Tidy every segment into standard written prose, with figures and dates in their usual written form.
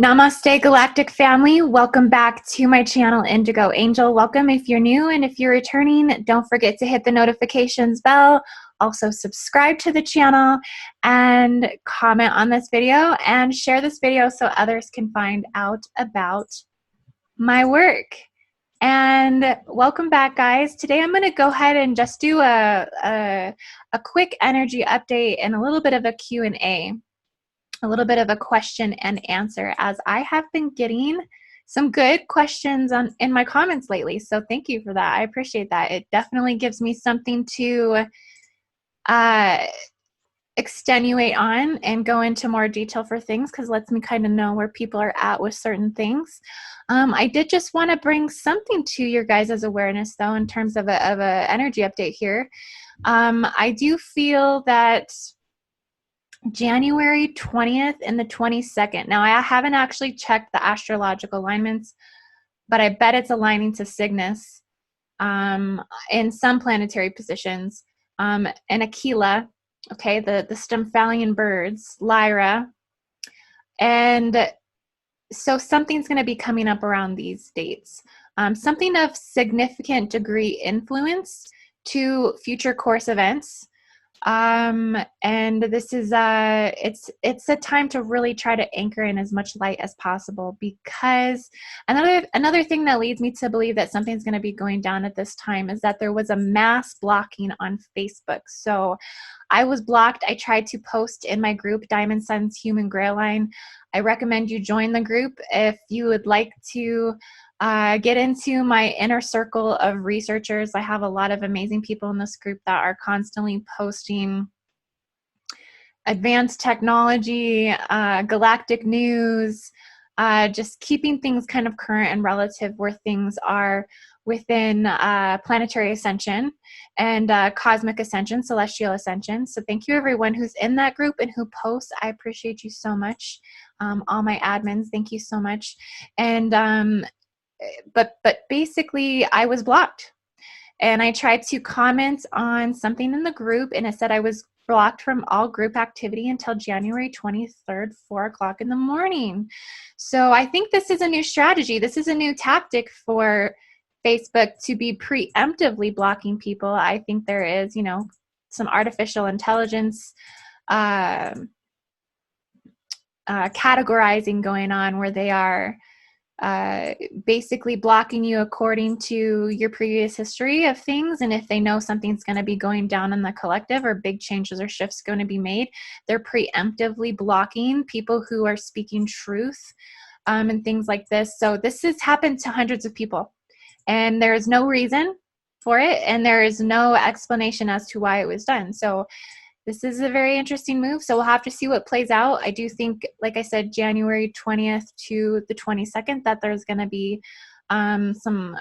Namaste, Galactic family. Welcome back to my channel, Indigo Angel. Welcome if you're new, and if you're returning, don't forget to hit the notifications bell. Also, subscribe to the channel and comment on this video and share this video so others can find out about my work. And welcome back, guys. Today I'm going to go ahead and just do a quick energy update and a little bit of a Q&A. A little bit of a question and answer, as I have been getting some good questions in my comments lately. So thank you for that. I appreciate that. It definitely gives me something to extenuate on and go into more detail for things, because it lets me kind of know where people are at with certain things. I did just want to bring something to your guys' awareness, though, in terms of a energy update here. I do feel that January 20th and the 22nd. Now, I haven't actually checked the astrological alignments, but I bet it's aligning to Cygnus in some planetary positions. And Aquila, okay, the Stymphalian birds, Lyra. And so something's going to be coming up around these dates. Something of significant degree influence to future course events. And this is it's a time to really try to anchor in as much light as possible, because another thing that leads me to believe that something's going to be going down at this time is that there was a mass blocking on Facebook. So I was blocked. I tried to post in my group, Diamond Sun's Human Grail Line. I recommend you join the group if you would like to get into my inner circle of researchers. I have a lot of amazing people in this group that are constantly posting advanced technology, galactic news, just keeping things kind of current and relative where things are within planetary ascension and cosmic ascension, celestial ascension. So thank you everyone who's in that group and who posts. I appreciate you so much. All my admins, thank you so much. And but basically I was blocked, and I tried to comment on something in the group, and it said I was blocked from all group activity until January 23rd, 4 o'clock in the morning. So I think this is a new strategy. This is a new tactic for Facebook to be preemptively blocking people. I think there is, you know, some artificial intelligence categorizing going on, where they are basically blocking you according to your previous history of things. And if they know something's going to be going down in the collective, or big changes or shifts going to be made, they're preemptively blocking people who are speaking truth and things like this. So this has happened to hundreds of people, and there is no reason for it, and there is no explanation as to why it was done. So this is a very interesting move, so we'll have to see what plays out. I do think, like I said, January 20th to the 22nd, that there's going to be some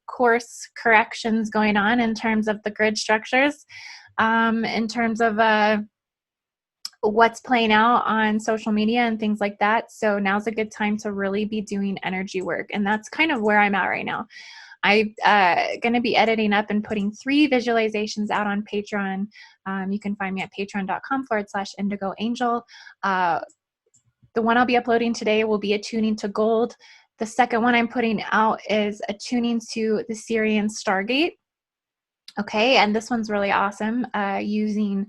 course corrections going on in terms of the grid structures, in terms of what's playing out on social media and things like that. So now's a good time to really be doing energy work, and that's kind of where I'm at right now. I'm going to be editing up and putting 3 visualizations out on Patreon. You can find me at patreon.com/Indigo Angel. The one I'll be uploading today will be attuning to gold. The second one I'm putting out is attuning to the Syrian stargate. Okay, and this one's really awesome, using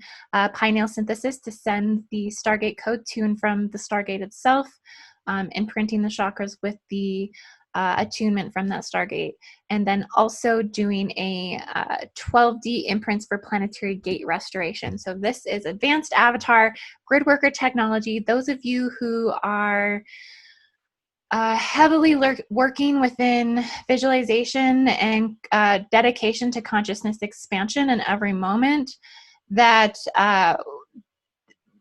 pineal synthesis to send the stargate code to and from the stargate itself, imprinting the chakras with the attunement from that stargate, and then also doing a 12D imprints for planetary gate restoration. So this is advanced avatar grid worker technology. Those of you who are heavily working within visualization and dedication to consciousness expansion in every moment, that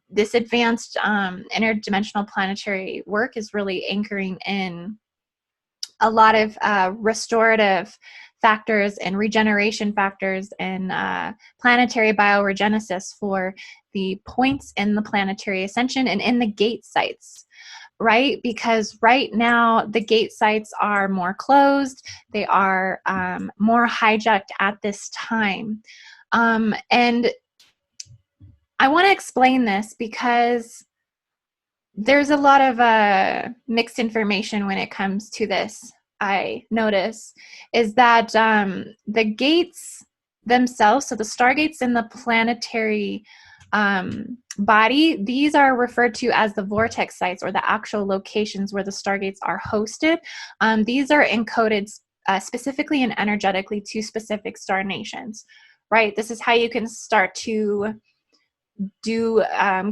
this advanced interdimensional planetary work is really anchoring in a lot of restorative factors and regeneration factors and planetary bioregenesis for the points in the planetary ascension and in the gate sites, right? Because right now the gate sites are more closed. They are more hijacked at this time. And I want to explain this because there's a lot of mixed information when it comes to this. I notice is that the gates themselves, so the stargates in the planetary body, these are referred to as the vortex sites, or the actual locations where the stargates are hosted. These are encoded specifically and energetically to specific star nations, right? This is how you can start to do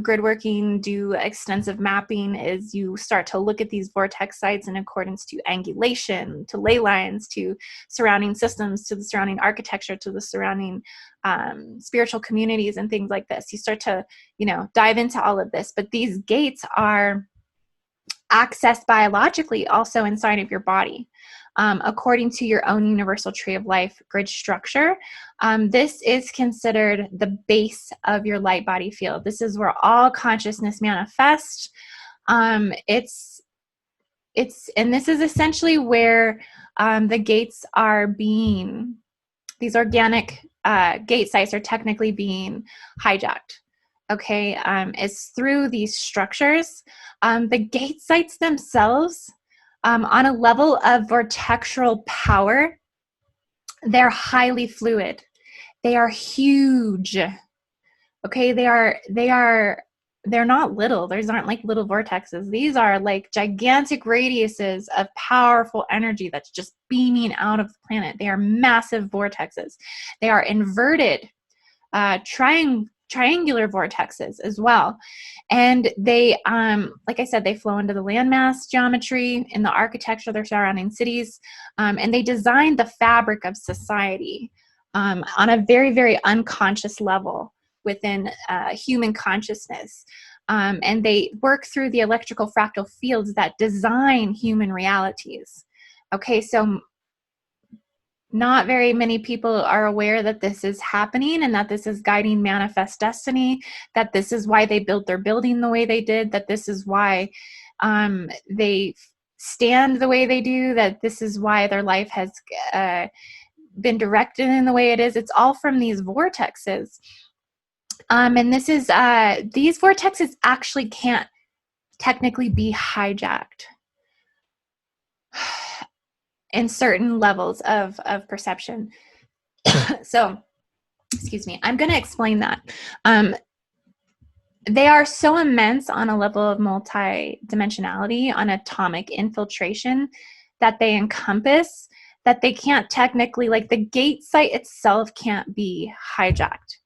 grid working, do extensive mapping, is you start to look at these vortex sites in accordance to angulation, to ley lines, to surrounding systems, to the surrounding architecture, to the surrounding spiritual communities and things like this. You start to, dive into all of this. But these gates are accessed biologically also inside of your body. According to your own universal tree of life grid structure, this is considered the base of your light body field. This is where all consciousness manifests. And this is essentially where the gates are being, these organic gate sites are technically being hijacked. Okay, it's through these structures. The gate sites themselves, on a level of vortexual power, they're highly fluid. They are huge. Okay, they're not little. These aren't like little vortexes. These are like gigantic radiuses of powerful energy that's just beaming out of the planet. They are massive vortexes. They are inverted, triangular vortexes as well. And they, like I said, they flow into the landmass geometry, in the architecture of their surrounding cities, and they design the fabric of society on a very, very unconscious level within human consciousness. And they work through the electrical fractal fields that design human realities. Okay, so not very many people are aware that this is happening and that this is guiding manifest destiny, that this is why they built their building the way they did, that this is why they stand the way they do, that this is why their life has been directed in the way it is. It's all from these vortexes. And this is, these vortexes actually can't technically be hijacked in certain levels of perception. So, excuse me, I'm going to explain that. They are so immense on a level of multi-dimensionality, on atomic infiltration, that they encompass, that they can't technically, like the gate site itself can't be hijacked.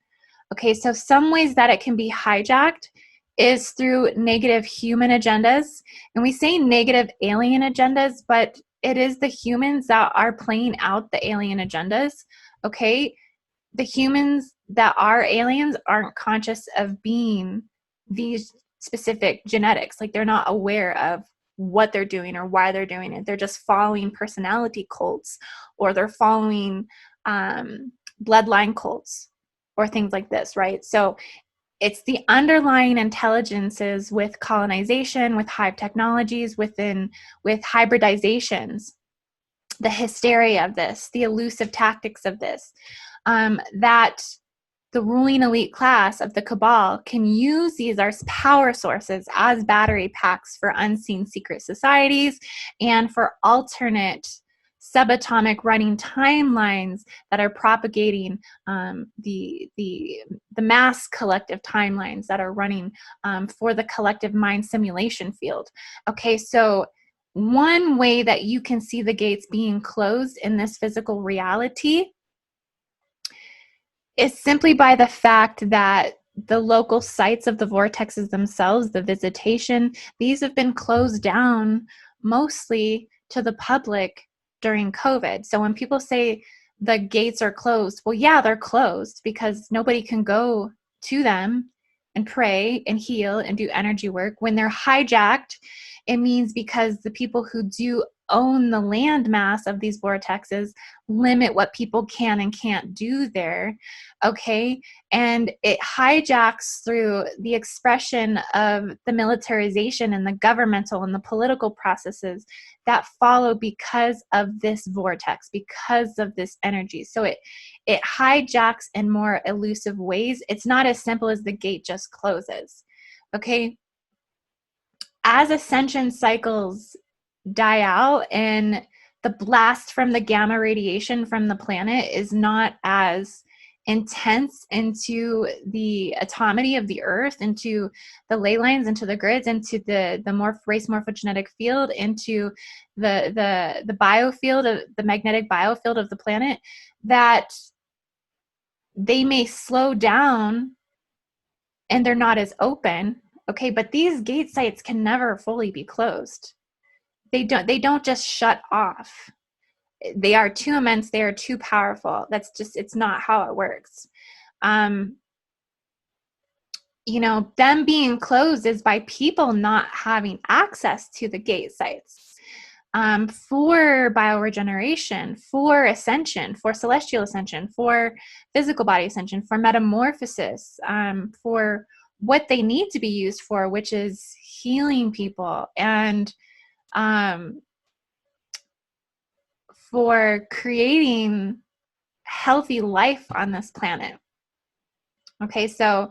Okay, so some ways that it can be hijacked is through negative human agendas. And we say negative alien agendas, but it is the humans that are playing out the alien agendas. Okay, the humans that are aliens aren't conscious of being these specific genetics. Like, they're not aware of what they're doing or why they're doing it. They're just following personality cults, or they're following bloodline cults or things like this, right? So it's the underlying intelligences with colonization, with hive technologies, with hybridizations, the hysteria of this, the elusive tactics of this, that the ruling elite class of the cabal can use these as power sources, as battery packs for unseen secret societies and for alternate subatomic running timelines that are propagating the mass collective timelines that are running for the collective mind simulation field. Okay, so one way that you can see the gates being closed in this physical reality is simply by the fact that the local sites of the vortexes themselves, the visitation, these have been closed down mostly to the public during COVID. So when people say the gates are closed, well, yeah, they're closed because nobody can go to them and pray and heal and do energy work. When they're hijacked, it means because the people who do own the land mass of these vortexes limit what people can and can't do there. Okay, and it hijacks through the expression of the militarization and the governmental and the political processes that follow because of this vortex, because of this energy. So it hijacks in more elusive ways. It's not as simple as the gate just closes. Okay, as ascension cycles die out and the blast from the gamma radiation from the planet is not as intense into the atomy of the earth, into the ley lines, into the grids, into the race morphogenetic field, into the biofield of the magnetic biofield of the planet, that they may slow down and they're not as open. Okay, but these gate sites can never fully be closed. They don't just shut off. They are too immense, they are too powerful. That's just, it's not how it works. You know, them being closed is by people not having access to the gate sites. For bioregeneration, for ascension, for celestial ascension, for physical body ascension, for metamorphosis, for what they need to be used for, which is healing people, and for creating healthy life on this planet. Okay, so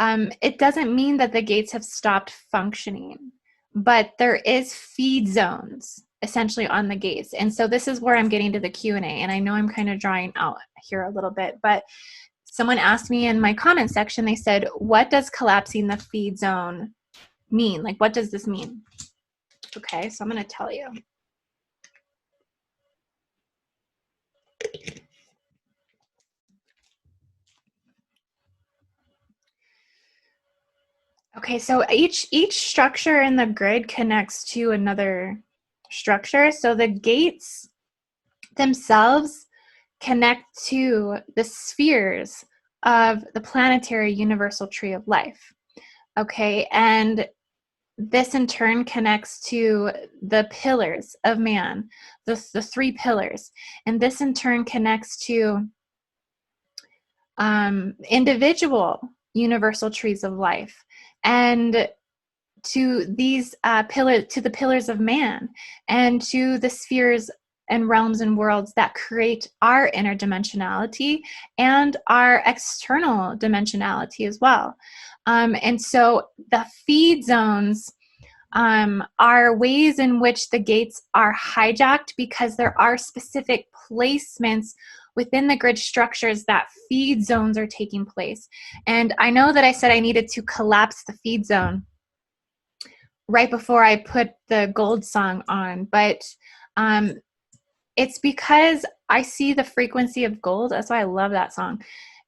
it doesn't mean that the gates have stopped functioning, but there is feed zones essentially on the gates. And so this is where I'm getting to the Q&A, and I know I'm kind of drawing out here a little bit, but someone asked me in my comment section, they said, what does collapsing the feed zone mean? Like, what does this mean? Okay, so I'm going to tell you. Okay, so each structure in the grid connects to another structure. So the gates themselves connect to the spheres of the planetary universal tree of life. Okay, and this in turn connects to the pillars of man, the three pillars. And this in turn connects to individual universal trees of life, and to these to the pillars of man, and to the spheres and realms and worlds that create our interdimensionality and our external dimensionality as well. And so the feed zones are ways in which the gates are hijacked, because there are specific placements within the grid structures that feed zones are taking place. And I know that I said I needed to collapse the feed zone right before I put the gold song on, but it's because I see the frequency of gold. That's why I love that song.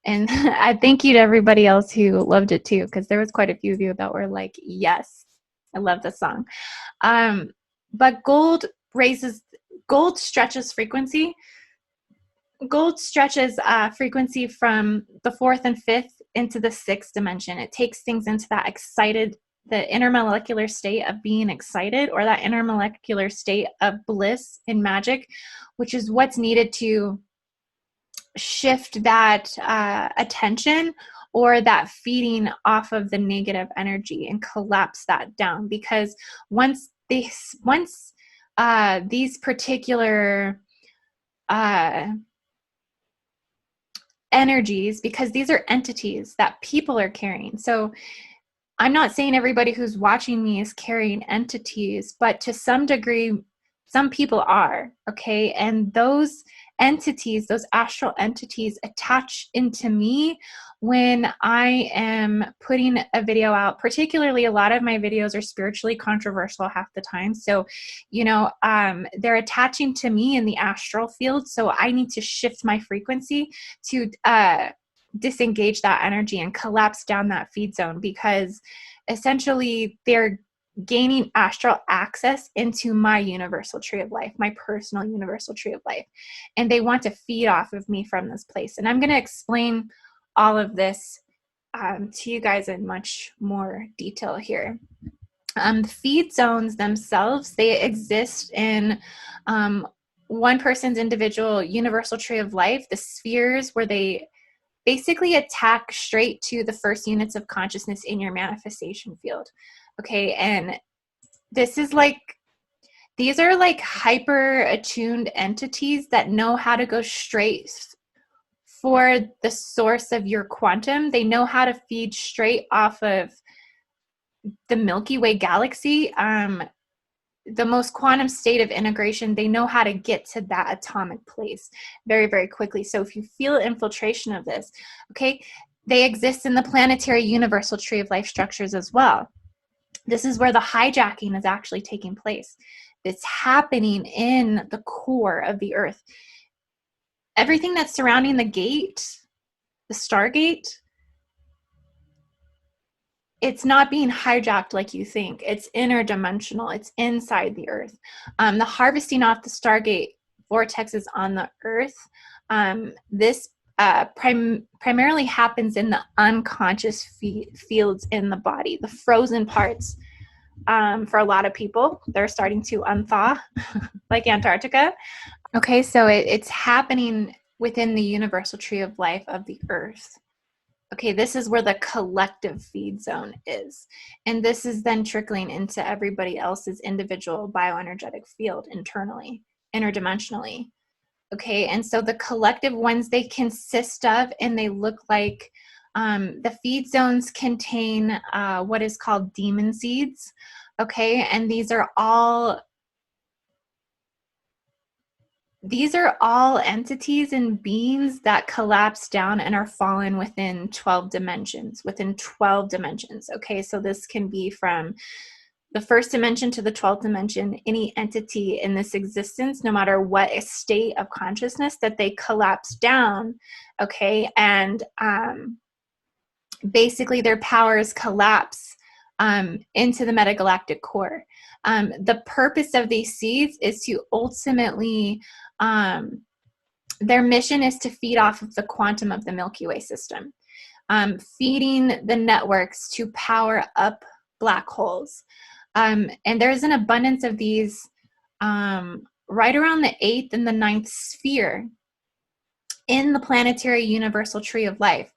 And I thank you to everybody else who loved it too, because there was quite a few of you that were like, yes, I love this song. But gold stretches frequency. Gold stretches frequency from the fourth and fifth into the sixth dimension. It takes things into that excited, the intermolecular state of being excited, or that intermolecular state of bliss and magic, which is what's needed to shift that attention or that feeding off of the negative energy and collapse that down. Because once these particular energies, because these are entities that people are carrying. So I'm not saying everybody who's watching me is carrying entities, but to some degree, some people are, okay? And those entities, those astral entities, attach into me when I am putting a video out. Particularly, a lot of my videos are spiritually controversial half the time. So, you know, they're attaching to me in the astral field. So I need to shift my frequency to disengage that energy and collapse down that feed zone, because essentially they're gaining astral access into my universal tree of life, my personal universal tree of life, and they want to feed off of me from this place. And I'm going to explain all of this to you guys in much more detail here. The feed zones themselves, they exist in one person's individual universal tree of life, the spheres, where they basically attack straight to the first units of consciousness in your manifestation field. Okay, and this is like, these are like hyper attuned entities that know how to go straight for the source of your quantum. They know how to feed straight off of the Milky Way galaxy, the most quantum state of integration, they know how to get to that atomic place very, very quickly. So if you feel infiltration of this, okay, they exist in the planetary universal tree of life structures as well. This is where the hijacking is actually taking place. It's happening in the core of the Earth. Everything that's surrounding the gate, the stargate, it's not being hijacked like you think. It's interdimensional. It's inside the Earth. The harvesting off the stargate vortexes on the Earth, this primarily happens in the unconscious fields in the body, the frozen parts. For a lot of people, they're starting to unthaw, like Antarctica. Okay, so it's happening within the universal tree of life of the Earth. Okay, this is where the collective feed zone is. And this is then trickling into everybody else's individual bioenergetic field internally, interdimensionally. Okay, and so the collective ones, they consist of, and they look like, the feed zones contain what is called demon seeds. Okay, and these are all entities and beings that collapse down and are fallen within 12 dimensions, Okay, so this can be from the first dimension to the 12th dimension, any entity in this existence, no matter what state of consciousness, that they collapse down. Okay, and basically their powers collapse into the metagalactic core. The purpose of these seeds is to ultimately, their mission is to feed off of the quantum of the Milky Way system, feeding the networks to power up black holes. And there's an abundance of these right around the 8th and the 9th sphere in the planetary universal tree of life.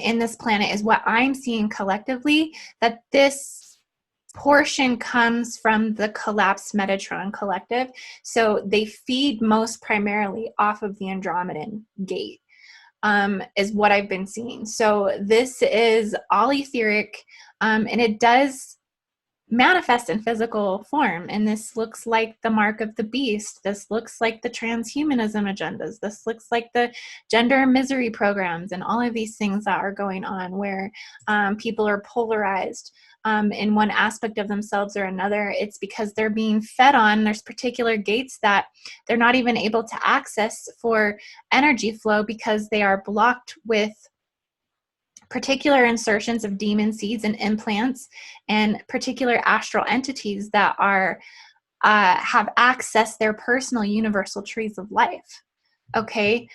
In this planet is what I'm seeing collectively, that this portion comes from the collapsed Metatron collective. So they feed most primarily off of the Andromedan gate, is what I've been seeing. So this is all etheric, and it does manifest in physical form. And this looks like the mark of the beast. This looks like the transhumanism agendas. This looks like the gender misery programs and all of these things that are going on, where people are polarized in one aspect of themselves or another. It's because they're being fed on. There's particular gates that they're not even able to access for energy flow because they are blocked with particular insertions of demon seeds and implants and particular astral entities that are have accessed their personal universal trees of life. Okay,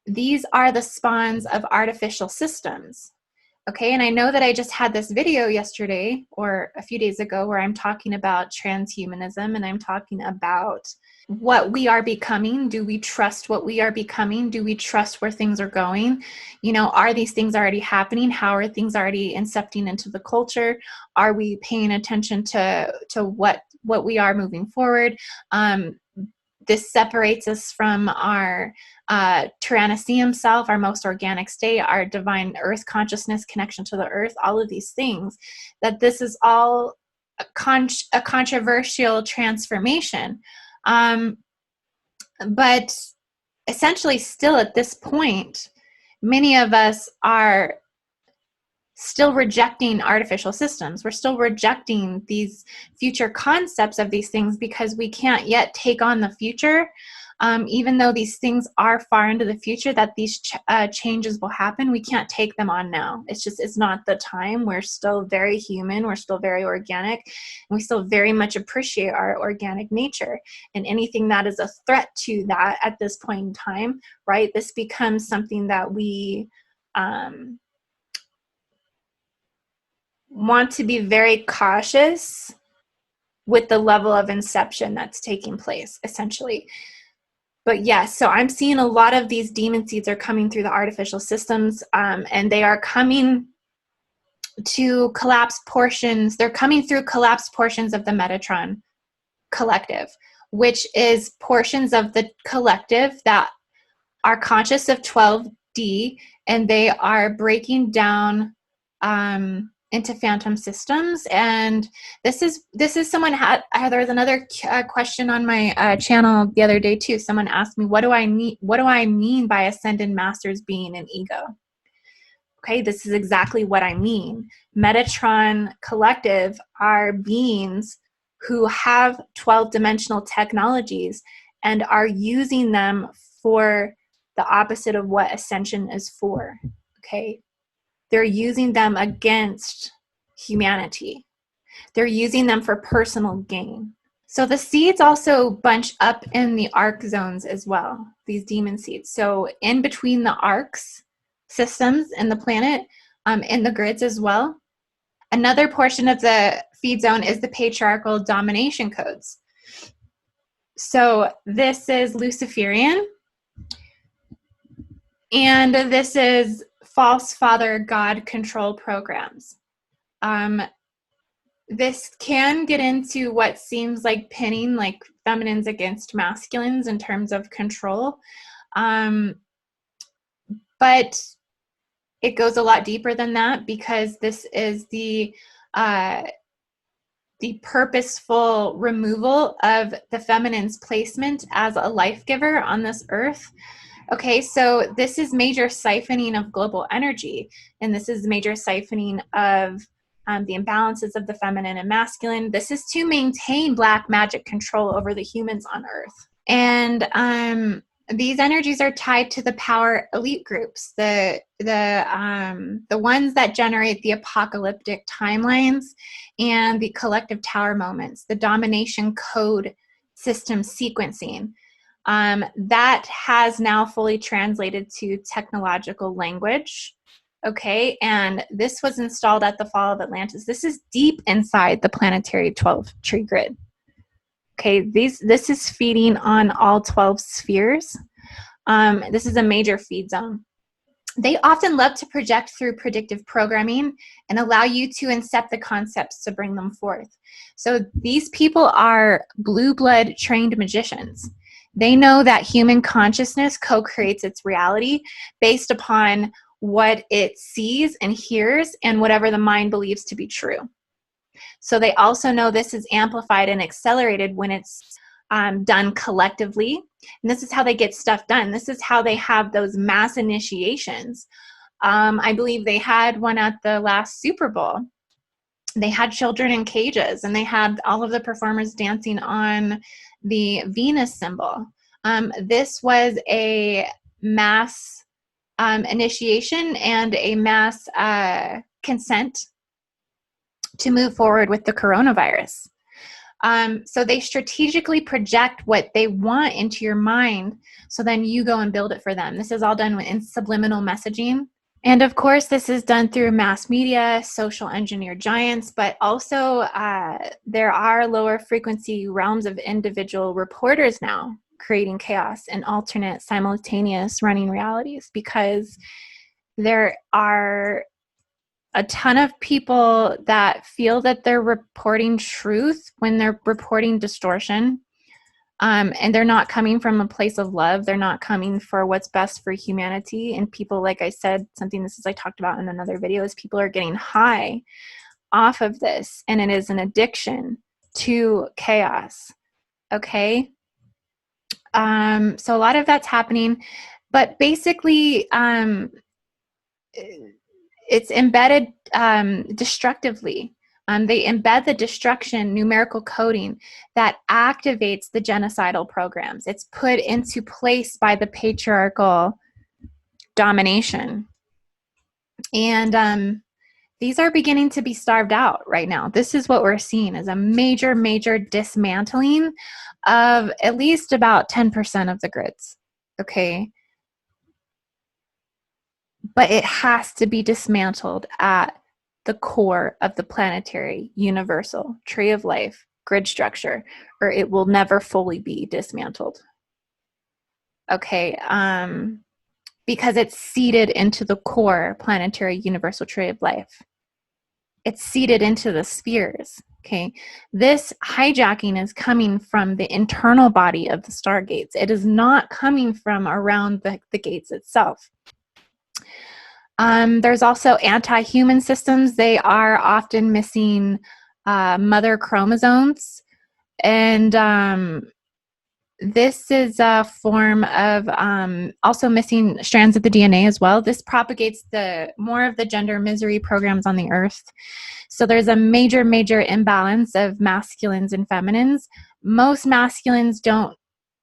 these are the spawns of artificial systems. Okay, and I know that I just had this video yesterday or a few days ago where I'm talking about transhumanism, and I'm talking about what we are becoming. Do we trust what we are becoming? Do we trust where things are going? You know, are these things already happening? How are things already incepting into the culture? Are we paying attention to what we are moving forward? This separates us from our Tyrannoseum self, our most organic state, our divine earth consciousness, connection to the earth, all of these things, that this is all a controversial transformation. But essentially still at this point, many of us are still rejecting artificial systems. We're still rejecting these future concepts of these things because we can't yet take on the future, even though these things are far into the future, that these changes will happen. We can't take them on now. It's not the time. We're still very human. We're still very organic. And we still very much appreciate our organic nature. And anything that is a threat to that at this point in time, right, this becomes something that we want to be very cautious with the level of inception that's taking place, essentially. But yes, so I'm seeing a lot of these demon seeds are coming through the artificial systems, and they are coming to collapse portions. They're coming through collapsed portions of the Metatron collective, which is portions of the collective that are conscious of 12D, and they are breaking down into phantom systems. And this is someone had, there was another question on my channel the other day too. Someone asked me, what do I mean by ascended masters being an ego? Okay, this is exactly what I mean. Metatron Collective are beings who have 12-dimensional technologies and are using them for the opposite of what ascension is for. Okay, they're using them against humanity. They're using them for personal gain. So the seeds also bunch up in the arc zones as well, these demon seeds. So in between the arcs systems in the planet, in the grids as well. Another portion of the feed zone is the patriarchal domination codes. So this is Luciferian, and this is false father god control programs. This can get into what seems like pinning like feminines against masculines in terms of control. But it goes a lot deeper than that, because this is the purposeful removal of the feminine's placement as a life giver on this earth. Okay, so this is major siphoning of global energy, and this is major siphoning of the imbalances of the feminine and masculine. This is to maintain black magic control over the humans on earth. And these energies are tied to the power elite groups, the ones that generate the apocalyptic timelines and the collective tower moments, the domination code system sequencing. That has now fully translated to technological language. Okay, and this was installed at the fall of Atlantis. This is deep inside the planetary 12 tree grid. Okay, this is feeding on all 12 spheres. This is a major feed zone. They often love to project through predictive programming and allow you to incept the concepts to bring them forth. So these people are blue blood trained magicians. They know that human consciousness co-creates its reality based upon what it sees and hears and whatever the mind believes to be true. So they also know this is amplified and accelerated when it's done collectively. And this is how they get stuff done. This is how they have those mass initiations. I believe they had one at the last Super Bowl. They had children in cages, and they had all of the performers dancing on the Venus symbol. This was a mass initiation and a mass consent to move forward with the coronavirus. So they strategically project what they want into your mind, so then you go and build it for them. This is all done in subliminal messaging. And of course, this is done through mass media, social engineer giants, but also there are lower frequency realms of individual reporters now creating chaos and alternate simultaneous running realities, because there are a ton of people that feel that they're reporting truth when they're reporting distortion. And they're not coming from a place of love. They're not coming for what's best for humanity. And people, like I said, I talked about in another video, is people are getting high off of this. And it is an addiction to chaos. Okay. So a lot of that's happening. But basically, it's embedded destructively. They embed the destruction numerical coding that activates the genocidal programs. It's put into place by the patriarchal domination. And these are beginning to be starved out right now. This is what we're seeing as a major, major dismantling of at least about 10% of the grids. Okay. But it has to be dismantled at the core of the planetary universal tree of life grid structure, or it will never fully be dismantled. Okay, because it's seeded into the core planetary universal tree of life. It's seeded into the spheres. Okay, this hijacking is coming from the internal body of the stargates. It is not coming from around the gates itself. There's also anti-human systems. They are often missing mother chromosomes, and this is a form of also missing strands of the DNA as well. This propagates the more of the gender misery programs on the earth. So there's a major imbalance of masculines and feminines. Most masculines don't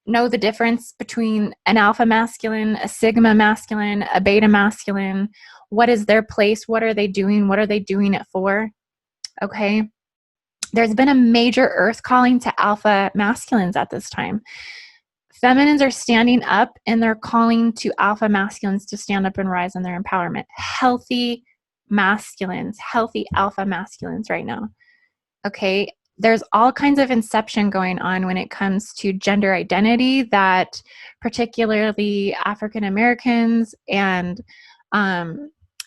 know the difference between an alpha masculine, a sigma masculine, a beta masculine. What is their place? What are they doing? What are they doing it for? Okay. There's been a major earth calling to alpha masculines at this time. Feminines are standing up and they're calling to alpha masculines to stand up and rise in their empowerment. Healthy masculines, healthy alpha masculines right now. Okay. There's all kinds of inception going on when it comes to gender identity that particularly African Americans and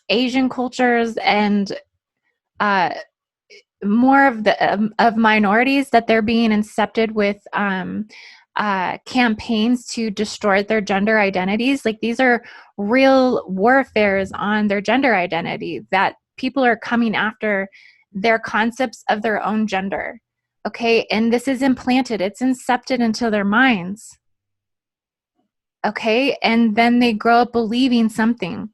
Asian cultures and more of the of minorities, that they're being incepted with campaigns to distort their gender identities. Like, these are real warfares on their gender identity, that people are coming after their concepts of their own gender. Okay. And this is implanted, it's incepted into their minds. Okay. And then they grow up believing something.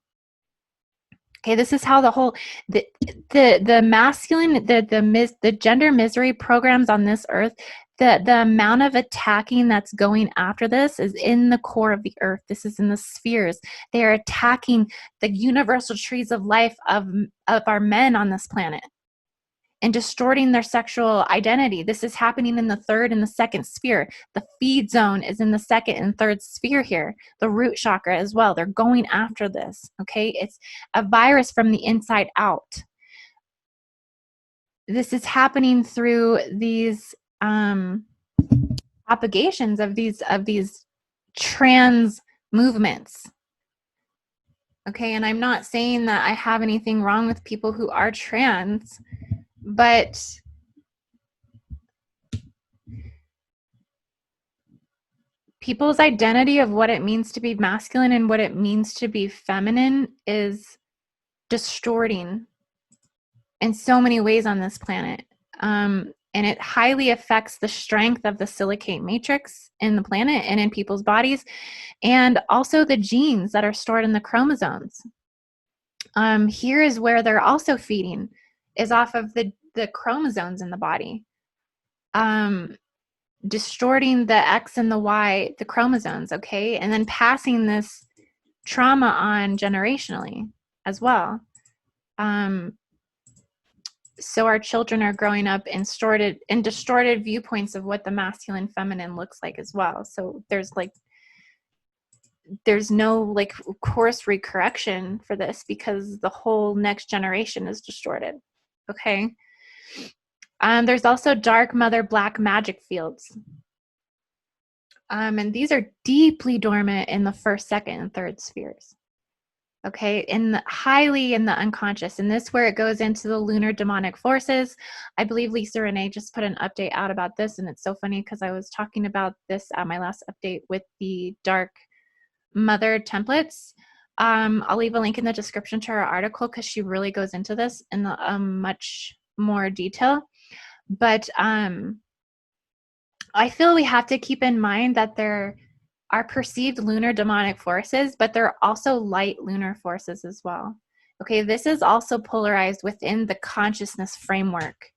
Okay, this is how the whole the masculine, the gender misery programs on this earth, the amount of attacking that's going after this is in the core of the earth. This is in the spheres. They are attacking the universal trees of life of our men on this planet and distorting their sexual identity. This is happening in the third and the second sphere. The feed zone is in the second and third sphere here, the root chakra as well. They're going after this, okay? It's a virus from the inside out. This is happening through these propagations of these trans movements. Okay, and I'm not saying that I have anything wrong with people who are trans, but people's identity of what it means to be masculine and what it means to be feminine is distorting in so many ways on this planet. And it highly affects the strength of the silicate matrix in the planet and in people's bodies, and also the genes that are stored in the chromosomes. Here is where they're also feeding, is off of the chromosomes in the body. Distorting the X and the Y, the chromosomes, okay? And then passing this trauma on generationally as well. So our children are growing up in distorted viewpoints of what the masculine feminine looks like as well. So there's no like course recorrection for this, because the whole next generation is distorted. Okay. There's also dark mother black magic fields. And these are deeply dormant in the first, second, and third spheres. Okay, highly in the unconscious. And this where it goes into the lunar demonic forces. I believe Lisa Renee just put an update out about this, and it's so funny because I was talking about this at my last update with the dark mother templates. I'll leave a link in the description to her article because she really goes into this in much more detail. But I feel we have to keep in mind that there are perceived lunar demonic forces, but there are also light lunar forces as well. Okay, this is also polarized within the consciousness framework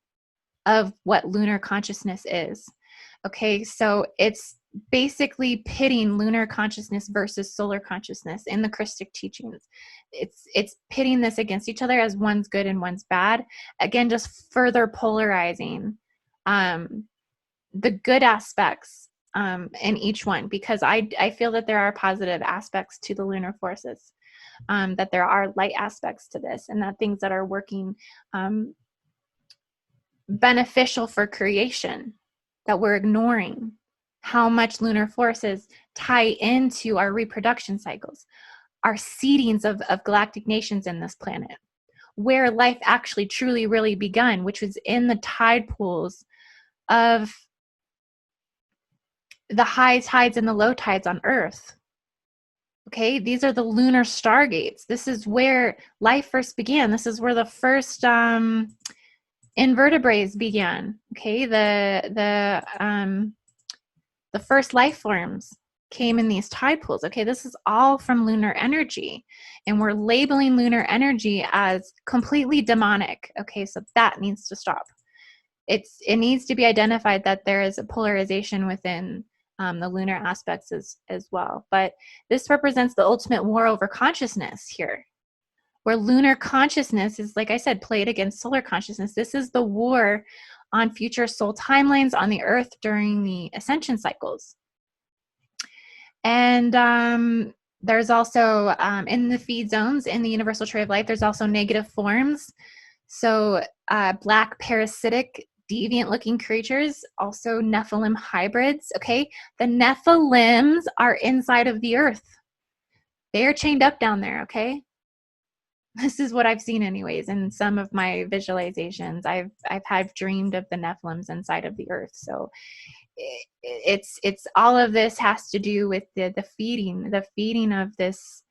of what lunar consciousness is. Okay, so it's basically pitting lunar consciousness versus solar consciousness in the Christic teachings. It's pitting this against each other as one's good and one's bad. Again, just further polarizing the good aspects in each one, because I feel that there are positive aspects to the lunar forces, that there are light aspects to this, and that things that are working beneficial for creation that we're ignoring. How much lunar forces tie into our reproduction cycles, our seedings of galactic nations in this planet, where life actually truly really begun, which was in the tide pools of the high tides and the low tides on Earth. Okay, these are the lunar stargates. This is where life first began. This is where the first invertebrates began. Okay, the first life forms came in these tide pools. Okay, this is all from lunar energy, and we're labeling lunar energy as completely demonic. Okay, so that needs to stop. It needs to be identified that there is a polarization within the lunar aspects as well. But this represents the ultimate war over consciousness here, where lunar consciousness is, like I said, played against solar consciousness. This is the war on future soul timelines on the earth during the ascension cycles. And there's also, in the feed zones, in the universal tree of life, there's also negative forms. So black parasitic deviant looking creatures, also Nephilim hybrids. Okay, the Nephilims are inside of the earth. They are chained up down there. Okay, this is what I've seen anyways in some of my visualizations. I've had dreamed of the Nephilims inside of the earth. So it's all of this has to do with the feeding of this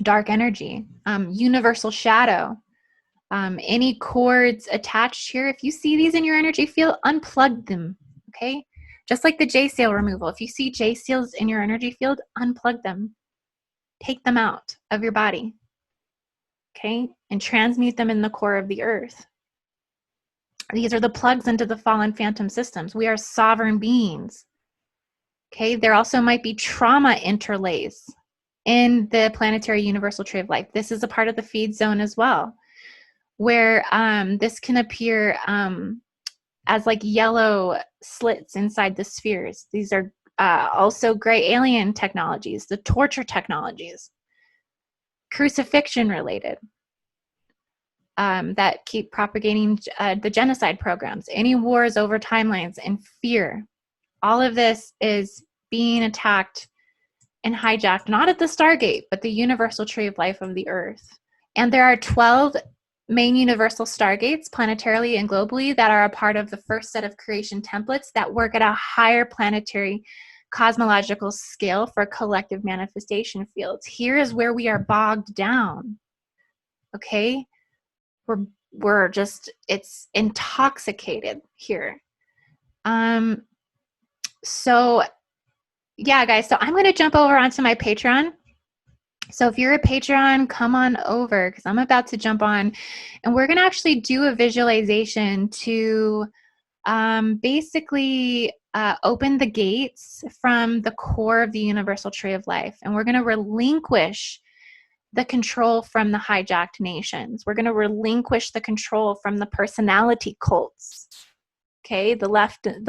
dark energy, universal shadow. Any cords attached here, if you see these in your energy field, unplug them. Okay, just like the J seal removal. If you see J seals in your energy field, unplug them. Take them out of your body, okay, and transmute them in the core of the earth. These are the plugs into the fallen phantom systems. We are sovereign beings, okay. There also might be trauma interlays in the planetary universal tree of life. This is a part of the feed zone as well, where this can appear as like yellow slits inside the spheres. These are also gray alien technologies, the torture technologies, crucifixion related, that keep propagating the genocide programs, any wars over timelines and fear. All of this is being attacked and hijacked, not at the Stargate, but the universal tree of life of the earth. And there are 12 main universal stargates planetarily and globally that are a part of the first set of creation templates that work at a higher planetary cosmological scale for collective manifestation fields. Here is where we are bogged down. Okay, we're just, it's intoxicated here. So yeah, guys, so I'm going to jump over onto my Patreon. So if you're a Patreon, come on over, because I'm about to jump on and we're going to actually do a visualization to basically open the gates from the core of the universal tree of life. And we're going to relinquish the control from the hijacked nations. We're going to relinquish the control from the personality cults. Okay, the left and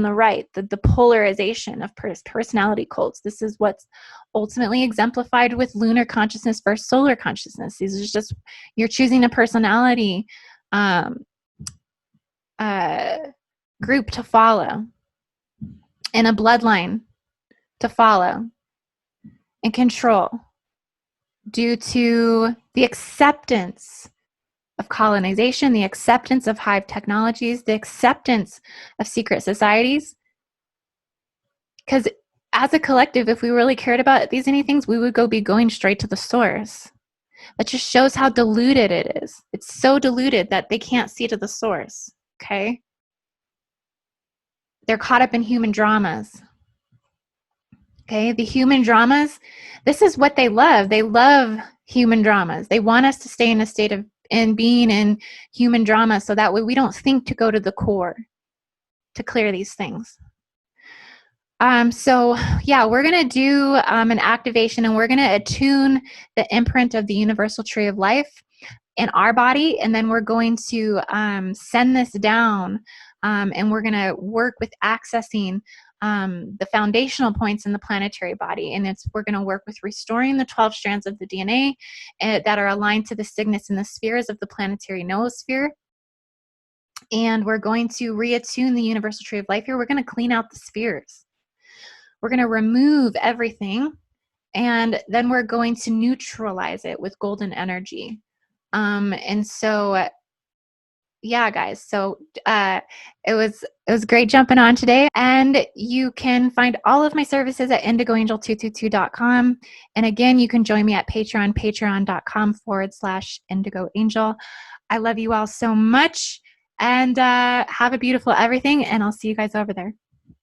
the right, the polarization of personality cults. This is what's ultimately exemplified with lunar consciousness versus solar consciousness. These are just, you're choosing a personality group to follow and a bloodline to follow and control due to the acceptance of colonization, the acceptance of hive technologies, the acceptance of secret societies. Because as a collective, if we really cared about these things, we would be going straight to the source. That just shows how diluted it is. It's so diluted that they can't see to the source, okay? They're caught up in human dramas. Okay, the human dramas, this is what they love. They love human dramas. They want us to stay in a state of being in human drama, so that way we don't think to go to the core to clear these things. So yeah, we're going to do an activation, and we're going to attune the imprint of the universal tree of life in our body, and then we're going to send this down, and we're going to work with accessing the foundational points in the planetary body. And we're going to work with restoring the 12 strands of the DNA that are aligned to the signets and the spheres of the planetary noosphere. And we're going to reattune the universal tree of life here. We're going to clean out the spheres. We're going to remove everything, and then we're going to neutralize it with golden energy. And so Yeah, guys. So it was great jumping on today. And you can find all of my services at indigoangel222.com. And again, you can join me at patreon.com/indigoangel. I love you all so much. And have a beautiful everything. And I'll see you guys over there.